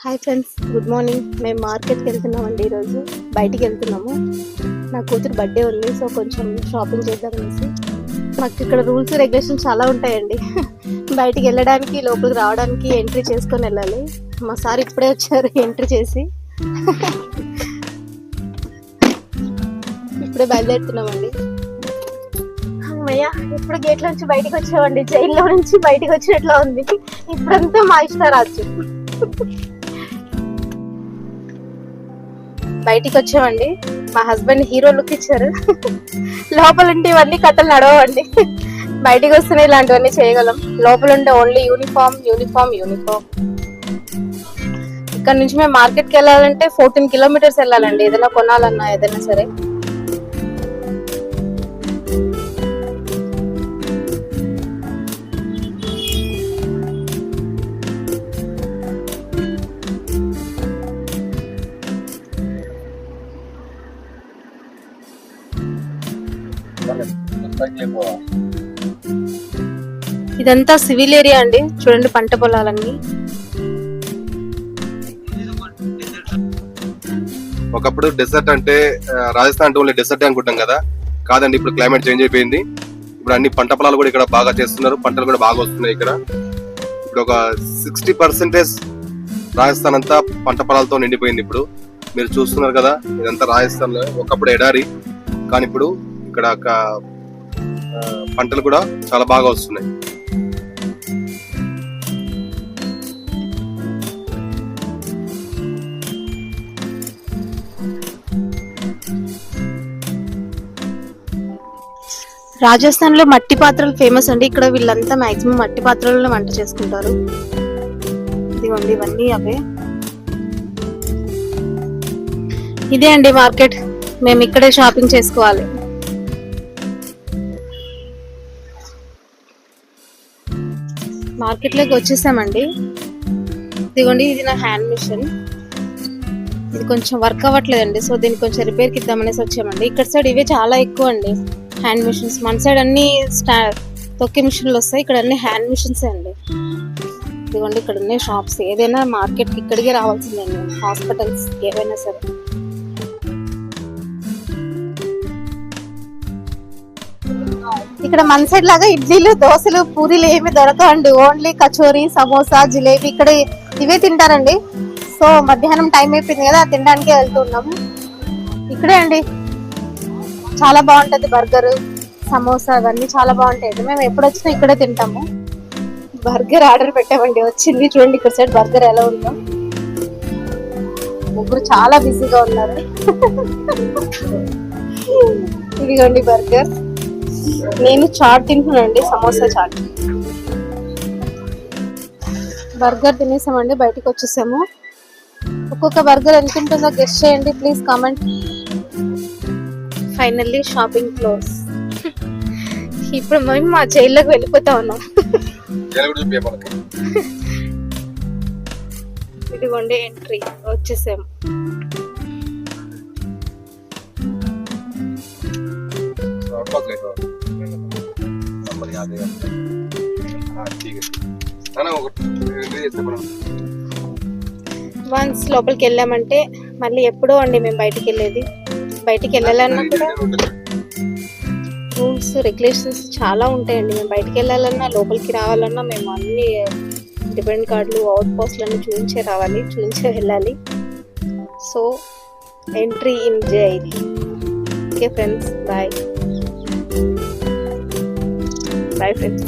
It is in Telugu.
Hi friends, good morning. మేము మార్కెట్కి వెళ్తున్నామండి. ఈరోజు బయటికి వెళ్తున్నాము. నా కూతురు బర్త్డే ఉంది, సో కొంచెం షాపింగ్ చేద్దామనేసి. మాకు ఇక్కడ రూల్స్ రెగ్యులేషన్స్ చాలా ఉంటాయండి. బయటికి వెళ్ళడానికి, లోపలికి రావడానికి ఎంట్రీ చేసుకొని వెళ్ళాలి. మా సార్ ఇప్పుడే వచ్చారు ఎంట్రీ చేసి. ఇప్పుడే బయలుదేరుతున్నామండి. అమ్మయ్య, ఇప్పుడు గేట్ల నుంచి బయటకు వచ్చామండి. జైల్లో నుంచి బయటకు వచ్చినట్లా ఉంది. ఇప్పుడంతా మా ఇష్టరాజ్యం. బయటికి వచ్చామండి. మా హస్బెండ్ హీరో లుక్ ఇచ్చారు. లోపల ఉంటే ఇవన్నీ కథలు నడవండి. బయటికి వస్తేనే ఇలాంటివన్నీ చేయగలం. లోపల ఉంటే ఓన్లీ యూనిఫామ్ యూనిఫామ్ యూనిఫామ్. ఇక్కడ నుంచి మేము మార్కెట్కి వెళ్ళాలంటే 14 కిలోమీటర్స్ వెళ్ళాలండి, ఏదైనా కొనాలన్నా ఏదైనా సరే. ఇదంతా సివిల్ ఏరియా అండి. చూడండి, పంట పొలాలన్నీ. ఒకప్పుడు డెసర్ట్ అంటే రాజస్థాన్ అంటే ఓన్లీ డెసర్ట్ అనుకుంటాం కదా. కాదండి, ఇప్పుడు క్లైమేట్ చేంజ్ అయిపోయింది. ఇప్పుడు అన్ని పంట పొలాలు కూడా ఇక్కడ బాగా చేస్తున్నారు. పంటలు కూడా బాగా వస్తున్నాయి ఇక్కడ. ఇప్పుడు ఒక 60% రాజస్థాన్ అంతా పంట పొలాలతో నిండిపోయింది. ఇప్పుడు మీరు చూస్తున్నారు కదా, ఇదంతా రాజస్థాన్ లో ఒకప్పుడు ఎడారి, కానీ ఇప్పుడు ఇక్కడ పంటలు కూడా చాలా బాగా వస్తున్నాయి. రాజస్థాన్ లో మట్టి పాత్రలు ఫేమస్ అండి. ఇక్కడ వీళ్ళంతా మాక్సిమం మట్టి పాత్రలలో వంట చేసుకుంటారు. ఇదిగోండి, ఇవన్నీ అవే. ఇదే అండి మార్కెట్. మేము ఇక్కడే షాపింగ్ చేసుకోవాలి. మార్కెట్ లోకి వచ్చేసామండి. ఇదిగోండి, ఇది నా హ్యాండ్ మిషన్. ఇది కొంచెం వర్క్ అవ్వట్లేదండి, సో దీన్ని కొంచెం రిపేర్కి ఇద్దామనేసి వచ్చామండి. ఇక్కడ సైడ్ ఇవే చాలా ఎక్కువ అండి హ్యాండ్ మిషన్స్. మన సైడ్ అన్ని తొక్కే మిషన్లు వస్తాయి, ఇక్కడ అన్ని హ్యాండ్ మిషన్స్ అండి. ఇదిగోండి, ఇక్కడ ఉన్నాయి షాప్స్. ఏదైనా మార్కెట్కి ఇక్కడికే రావాల్సిందండి, హాస్పిటల్స్ ఏవైనా సరే. ఇక్కడ మన సైడ్ లాగా ఇడ్లీలు, దోశలు, పూరీలు ఏమి దొరకవండి. ఓన్లీ కచోరీ, సమోసా, జిలేబీ ఇక్కడ ఇవే తింటారండి. సో మధ్యాహ్నం టైం అయిపోయింది కదా, తినడానికే వెళ్తున్నాము. ఇక్కడే అండి చాలా బాగుంటది. బర్గర్, సమోసా అవన్నీ చాలా బాగుంటాయి. మేము ఎప్పుడు వచ్చినా ఇక్కడే తింటాము. బర్గర్ ఆర్డర్ పెట్టామండి, వచ్చింది. చూడండి ఇక్కడ సైడ్ బర్గర్ ఎలా ఉందో. ముగ్గురు చాలా బిజీగా ఉన్నారు. ఇదిగోండి బర్గర్. నేను చాట్ తింటున్నానండి, సమోసా చాట్. బర్గర్ తినేసామండి, బయటకు వచ్చేసాము. ఒక్కొక్క బర్గర్ ఎంత ఉంటుందో గెస్ట్ చేయండి please, comment. Finally shopping close. ఇప్పుడు మేము మా జైల్లోకి వెళ్ళిపోతా ఉన్నాం. ఇదిగోండి ఎంట్రీ, వచ్చేసాము. వన్స్ లోపలికి వెళ్ళామంటే మళ్ళీ ఎప్పుడో అండి మేము బయటికి వెళ్ళేది. బయటికి వెళ్ళాలన్నా కూడా రూల్స్ రెగ్యులేషన్స్ చాలా ఉంటాయండి. మేము బయటికి వెళ్ళాలన్నా, లోపలికి రావాలన్నా మేము అన్ని డిపెండెంట్ కార్డులు, అవుట్ పోస్ట్లన్నీ చూపించే రావాలి, చూపించే వెళ్ళాలి. So entry in jail. Okay friends, bye bye friends.